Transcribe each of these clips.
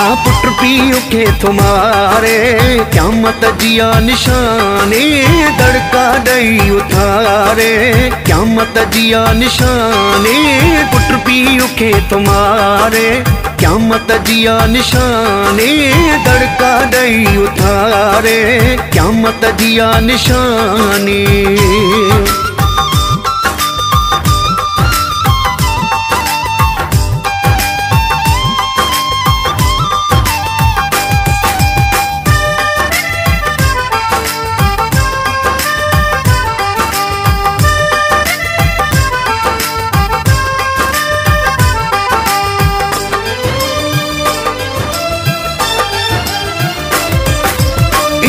Put पीउ के तुम्हारे क़यामत जिया निशानी दड़का दई उतारे क़यामत जिया निशानी पुट पीउ के तुम्हारे क़यामत जिया निशानी दड़का दई उतारे क़यामत जिया निशानी।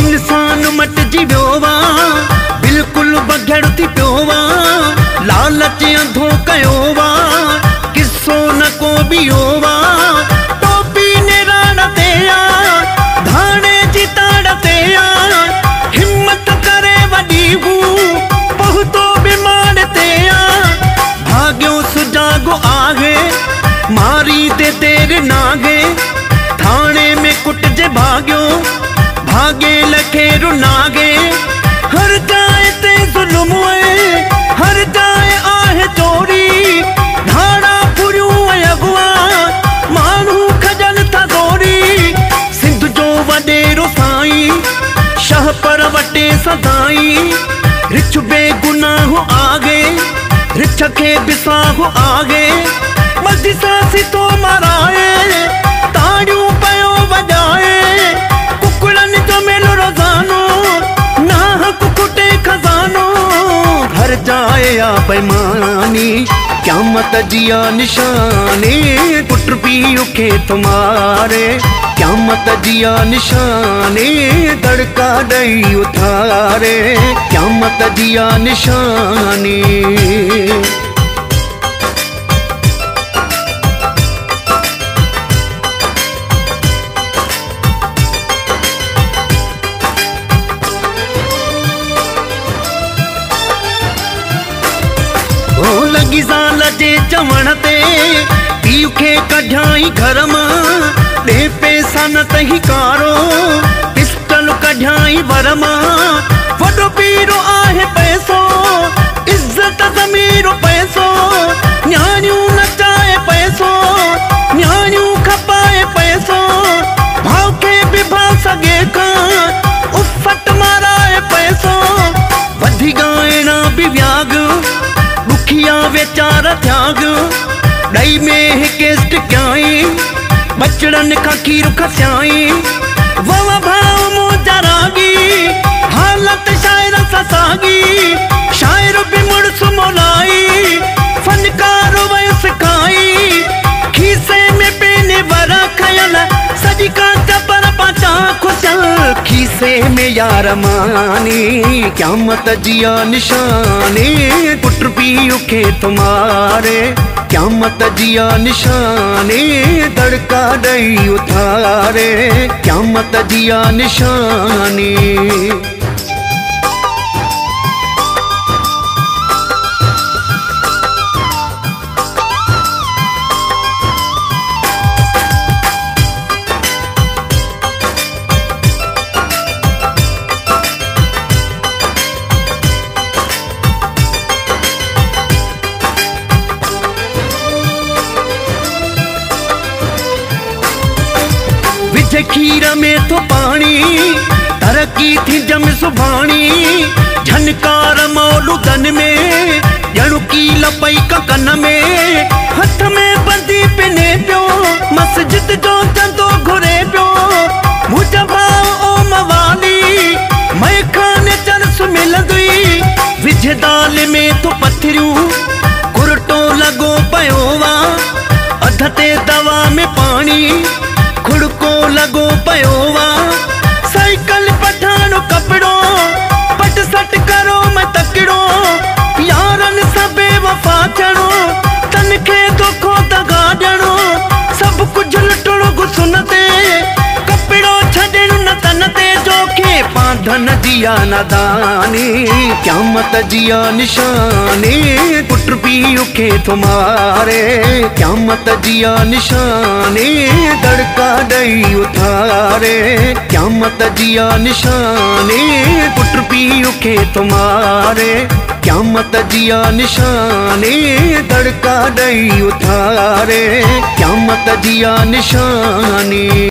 इंसान मट जीव्योवा बिल्कुल बघड़ थी प्योवा लालच अंधो कयोवा किस्सो न को बियोवा टोपी ने राड़ते धाने जी ताड़ते हिम्मत करे वडी हू बहुतो बीमारते भाग्यो सुजागो आगे मारी दे तेरे नागे थाने में कुट जे भाग्यो भागे लखे रुनागे हर जाए ते जुल्म हर जाए आहे चोरी धाड़ा पुरियो अगवा मानू खजन था दौड़ी सिंध जो वडेरो साईं शाह पर वटे सदाई रिछ बेगुनाह आगे रिछ के बिसाह आगे मस्जिद सासी तो माराए ताड़ियों पयो वजाए कुकड़न जो मेलो रोजानो ना कुकुटे खजानो घर जाए या बेईमानी क़यामत जिया निशानी पुट पीउ के तुम्हारे क़यामत जिया निशानी दड़का दई उतारे क़यामत जिया निशानी। लगी ज़ाल जे चवण ते पीउ खे कढाई घर मां दे पैसा न तही कारो पिस्टल कढाई वर मां वडो पीरो आहे पैसो इज्जत ज़मीरो पैसो न्याणियूं नचाए पैसो न्याणियूं खपाए पैसो भाव खे बि भा सघे कां उफ़ट माराए पैसो वधी गाइणा बि व्याग दुखिया वेचारा त्याग डई में हिकेस्ट क्याई बचड़न का खीर खस्याई ववा भाव मोजा रागी हालत शायर ससागी शायर भी मुड़ सुमोलाई फनकार वयस खाई खीसे में पेने वरा खयल सजी का चपर पाचा खुशल खीसे में यार मानी क़यामत जिया निशानी पुट पीउ के तुम्हारे क़यामत जिया निशानी दड़का दई उतारे क़यामत जिया निशानी। खीर में तो पानी तरक्की थी जम सुभानी झनकार मौलूदन में जणुकी लपई ककन में हथ में बंदी पिने पियो मस्जिद जो चंदो घुरे पियो मुझा भाव ओ मवाली मैं खाने चरस मिलंदी विझ दाल में तो पथरियूं कुरटो लगो पयोवा अध ते दवा में पानी खुड़को लगो पयोवा साइकिल पठानो कपड़ो पट सट करो मैं तकड़ो यारन सबे वफा चढ़ो तन खे दुखो दगा ॾियणो सब कुछ लुटणो गुस्सुन ते कपड़ो छॾणो न तन ते जोखे पांधन जी जिया नादानी, क़यामत जिया निशानी, पुट पीउ खे तुम्हारे क़यामत जिया निशानी, दड़का दई उथारे क़यामत जिया निशानी, पुट पीउ खे तुम्हारे क़यामत जिया निशानी, दड़का दई उथारे क़यामत जिया निशानी।